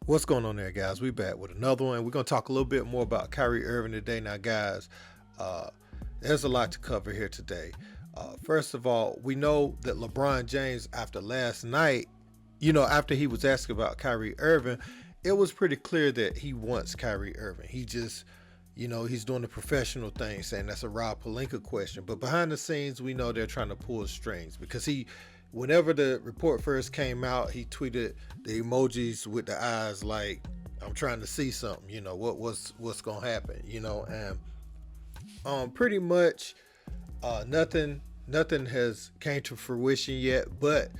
What's going on there, guys? We back with another one. We're going to talk a little bit more about Kyrie Irving today. Now, guys, there's a lot to cover here today. First of all, we know that LeBron James, after last night, after he was asked about Kyrie Irving, it was pretty clear that he wants Kyrie Irving. He just, he's doing the professional thing, saying that's a Rob Pelinka question. But behind the scenes, we know they're trying to pull strings because whenever the report first came out, he tweeted the emojis with the eyes like, I'm trying to see something, what's going to happen, and pretty much nothing has came to fruition yet. But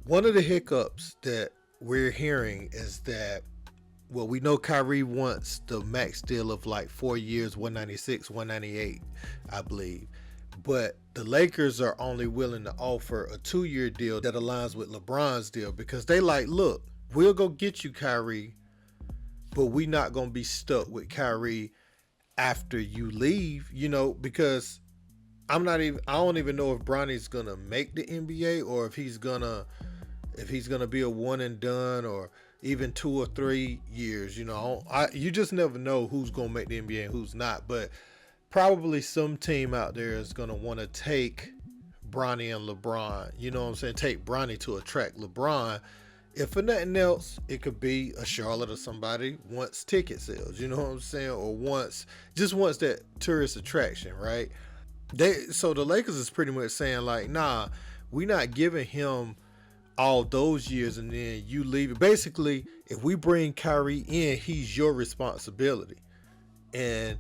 one of the hiccups that we're hearing is that, well, we know Kyrie wants the max deal of like 4 years, 196, 198, I believe. But the Lakers are only willing to offer a 2-year deal that aligns with LeBron's deal because they like, look, we'll go get you, Kyrie, but we're not going to be stuck with Kyrie after you leave, because I don't even know if Bronny's going to make the NBA or if he's going to be a one and done or even 2 or 3 years. You just never know who's going to make the NBA and who's not, but probably some team out there is going to want to take Bronny and LeBron, take Bronny to attract LeBron. If for nothing else, it could be a Charlotte or somebody wants ticket sales, or wants that tourist attraction, right? So the Lakers is pretty much saying like, nah, we're not giving him all those years and then you leave it. Basically, if we bring Kyrie in, he's your responsibility. And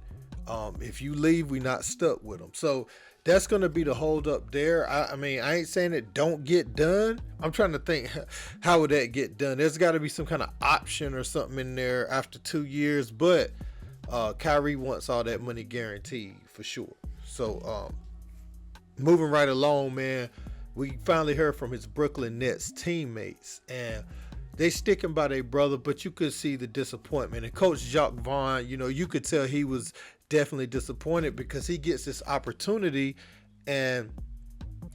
if you leave, we're not stuck with him. So that's going to be the hold up there. I ain't saying it don't get done. I'm trying to think, how would that get done? There's got to be some kind of option or something in there after 2 years. But Kyrie wants all that money guaranteed for sure. So moving right along, man, we finally heard from his Brooklyn Nets teammates. And they sticking by their brother, but you could see the disappointment. And Coach Jacque Vaughn, you could tell he was definitely disappointed because he gets this opportunity. And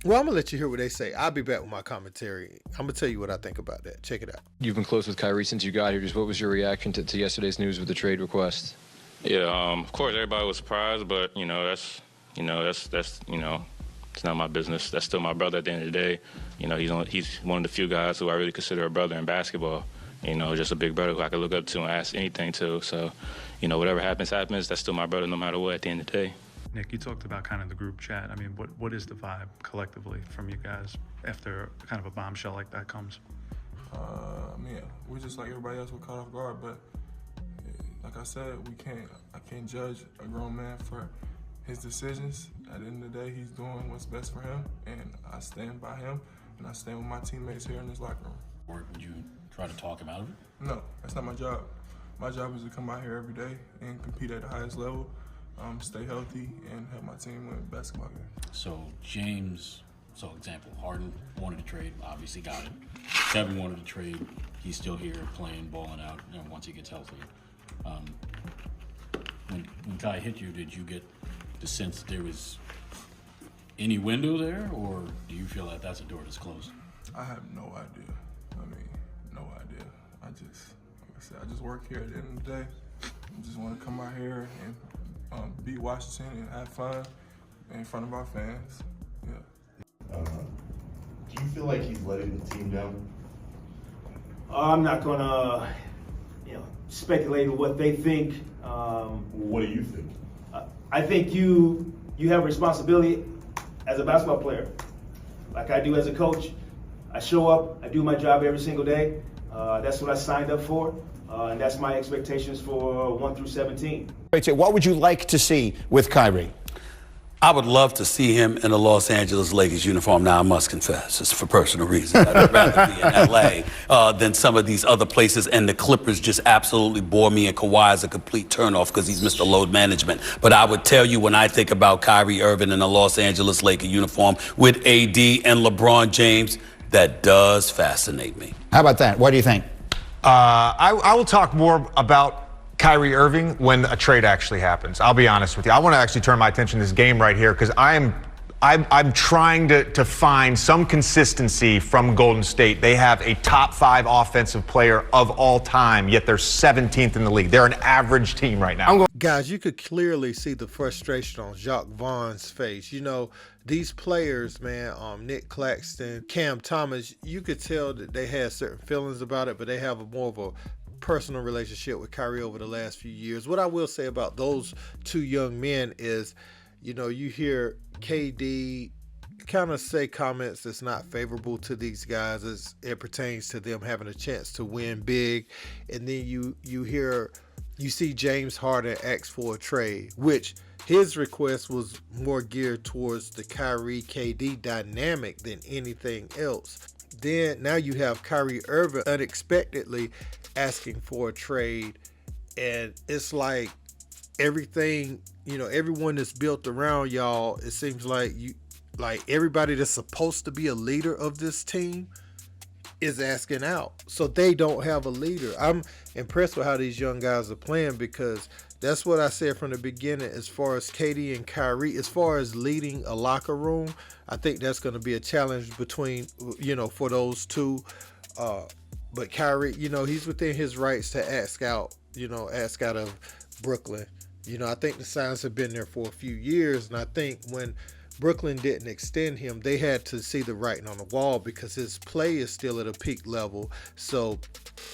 well, I'm gonna let you hear what they say. I'll be back with my commentary. I'm gonna tell you what I think about that. Check it out. You've been close with Kyrie since you got here. Just what was your reaction to yesterday's news with the trade request? Yeah, of course everybody was surprised, but that's it's not my business. That's still my brother at the end of the day. He's one of the few guys who I really consider a brother in basketball. Just a big brother who I could look up to and ask anything to. So, whatever happens. That's still my brother no matter what at the end of the day. Nick, you talked about kind of the group chat. What is the vibe collectively from you guys after kind of a bombshell like that comes? We're just like everybody else, we're caught off guard. But like I said, I can't judge a grown man for his decisions. At the end of the day, he's doing what's best for him, and I stand by him, and I stand with my teammates here in this locker room. Or would you try to talk him out of it? No, that's not my job. My job is to come out here every day and compete at the highest level, stay healthy, and help my team win basketball games. So example, Harden wanted to trade, obviously got it. Kevin wanted to trade, he's still here playing, balling out, once he gets healthy. When Kai hit you, did you get the sense that there was any window there, or do you feel that that's a door that's closed? I have no idea. No idea. Like I said, I just work here at the end of the day. I just want to come out here and beat Washington and have fun in front of our fans. Yeah. Do you feel like he's letting the team down? I'm not gonna, speculate on what they think. What do you think? I think you have a responsibility as a basketball player, like I do as a coach. I show up, I do my job every single day. That's what I signed up for, and that's my expectations for 1 through 17. What would you like to see with Kyrie? I would love to see him in a Los Angeles Lakers uniform. Now, I must confess, it's for personal reasons. I'd rather be in L.A. Than some of these other places, and the Clippers just absolutely bore me, and Kawhi is a complete turnoff because he's Mr. Load Management. But I would tell you, when I think about Kyrie Irving in a Los Angeles Lakers uniform with AD and LeBron James, that does fascinate me. How about that? What do you think? I will talk more about Kyrie Irving when a trade actually happens. I'll be honest with you. I want to actually turn my attention to this game right here because I'm I'm trying to find some consistency from Golden State. They have a top 5 offensive player of all time, yet they're 17th in the league. They're an average team right now. Guys, you could clearly see the frustration on Jacque Vaughn's face. You know, these players, man, Nick Claxton, Cam Thomas, you could tell that they had certain feelings about it, but they have more of a personal relationship with Kyrie over the last few years. What I will say about those two young men is, you know, you hear KD kind of say comments that's not favorable to these guys as it pertains to them having a chance to win big. And then you see James Harden ask for a trade, which his request was more geared towards the Kyrie KD dynamic than anything else. Then now you have Kyrie Irving unexpectedly asking for a trade, and it's like everything, you know, everyone that's built around y'all, it seems like everybody that's supposed to be a leader of this team is asking out. So they don't have a leader. I'm impressed with how these young guys are playing, because that's what I said from the beginning as far as KD and Kyrie, as far as leading a locker room. I think that's going to be a challenge between, you know, for those two. But Kyrie, you know, he's within his rights to ask out of Brooklyn. You know, I think the signs have been there for a few years, and I think when Brooklyn didn't extend him, they had to see the writing on the wall, because his play is still at a peak level. So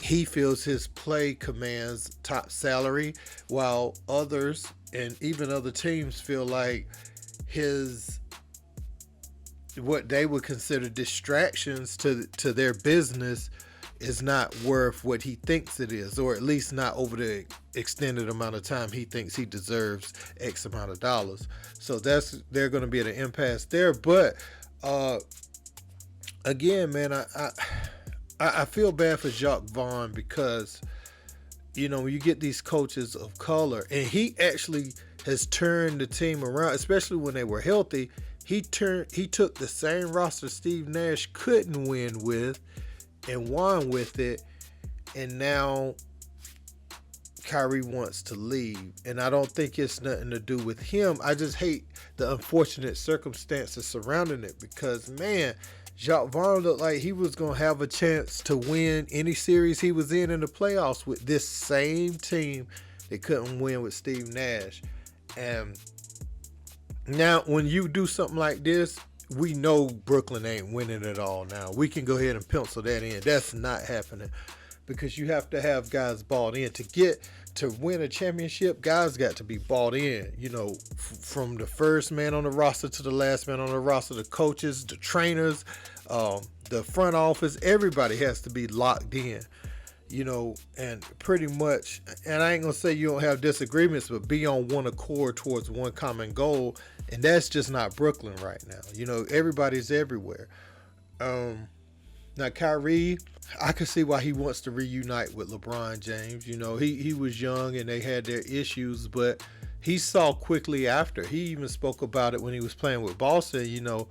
he feels his play commands top salary, while others and even other teams feel like what they would consider distractions to their business is not worth what he thinks it is, or at least not over the extended amount of time he thinks he deserves X amount of dollars. So they're going to be at an impasse there. But again, man, I feel bad for Jacque Vaughn, because, you know, when you get these coaches of color, and he actually has turned the team around, especially when they were healthy. He took the same roster Steve Nash couldn't win with and won with it, and now Kyrie wants to leave. And I don't think it's nothing to do with him. I just hate the unfortunate circumstances surrounding it, because, man, Jacque Vaughn looked like he was going to have a chance to win any series he was in the playoffs with this same team that couldn't win with Steve Nash. And now when you do something like this, we know Brooklyn ain't winning at all now. We can go ahead and pencil that in. That's not happening, because you have to have guys bought in. To win a championship, guys got to be bought in, you know, from the first man on the roster to the last man on the roster, the coaches, the trainers, the front office, everybody has to be locked in, you know, and pretty much, and I ain't going to say you don't have disagreements, but be on one accord towards one common goal. And that's just not Brooklyn right now. You know, everybody's everywhere. Now, Kyrie, I can see why he wants to reunite with LeBron James. You know, he was young and they had their issues, but he saw quickly after. He even spoke about it when he was playing with Boston, you know,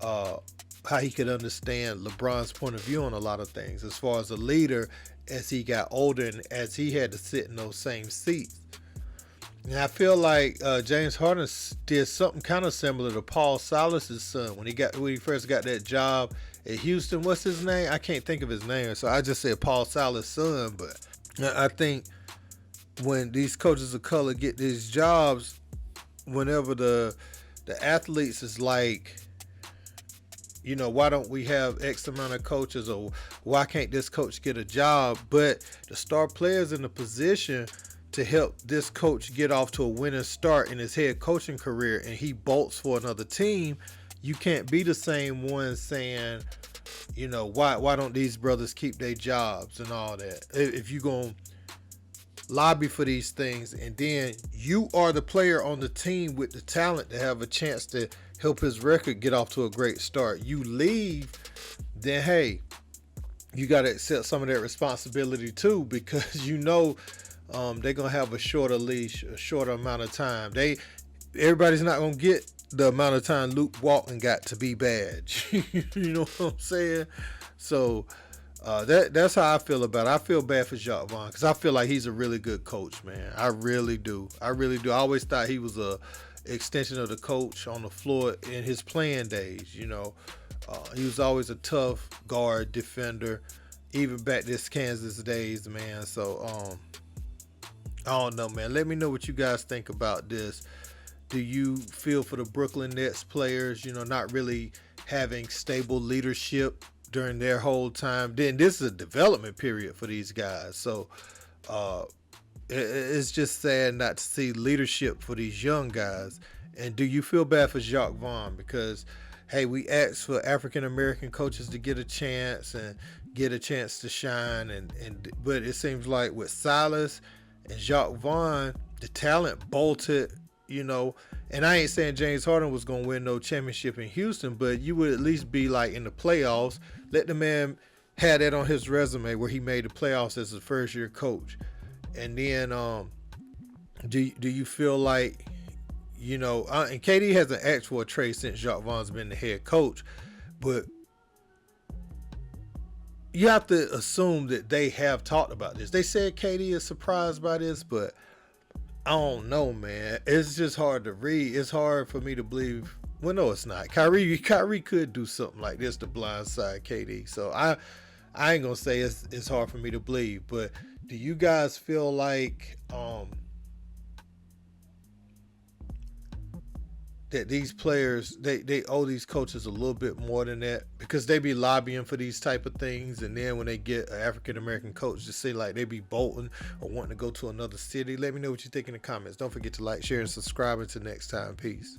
how he could understand LeBron's point of view on a lot of things as far as a leader as he got older and as he had to sit in those same seats. And I feel like James Harden did something kind of similar to Paul Silas's son when he first got that job at Houston. What's his name? I can't think of his name, so I just said Paul Silas' son. But I think when these coaches of color get these jobs, whenever the athletes is like, you know, why don't we have X amount of coaches, or why can't this coach get a job? But the star players in the position to help this coach get off to a winning start in his head coaching career, and he bolts for another team, you can't be the same one saying, you know, why don't these brothers keep their jobs and all that. If you're going to lobby for these things, and then you are the player on the team with the talent to have a chance to help his record get off to a great start, you leave, then hey, you got to accept some of that responsibility too, because you know they're going to have a shorter leash, a shorter amount of time. Everybody's not going to get the amount of time Luke Walton got to be bad. You know what I'm saying? So that's how I feel about it. I feel bad for Jacque Vaughn, because I feel like he's a really good coach, man. I really do. I always thought he was extension of the coach on the floor in his playing days. You know, he was always a tough guard defender, even back this Kansas days, man. So I don't know, man. Let me know what you guys think about this. Do you feel for the Brooklyn Nets players, you know, not really having stable leadership during their whole time? Then this is a development period for these guys. So it's just sad not to see leadership for these young guys. And do you feel bad for Jacque Vaughn? Because, hey, we asked for African-American coaches to get a chance and get a chance to shine. But it seems like with Silas and Jacque Vaughn, the talent bolted, you know. And I ain't saying James Harden was going to win no championship in Houston, but you would at least be like in the playoffs. Let the man have that on his resume where he made the playoffs as a first-year coach. And then do you feel like, you know, and KD hasn't asked for a trade since Jacque Vaughn's been the head coach, but you have to assume that they have talked about this. They said KD is surprised by this, but I don't know, man. It's just hard to read. It's hard for me to believe. Well, no, it's not. Kyrie could do something like this to blindside KD. So I ain't gonna say it's hard for me to believe. But do you guys feel like that these players they owe these coaches a little bit more than that, because they be lobbying for these type of things, and then when they get an African-American coach to say like they be bolting or wanting to go to another city? Let me know what you think in the comments. Don't forget to like, share, and subscribe. Until next time, peace.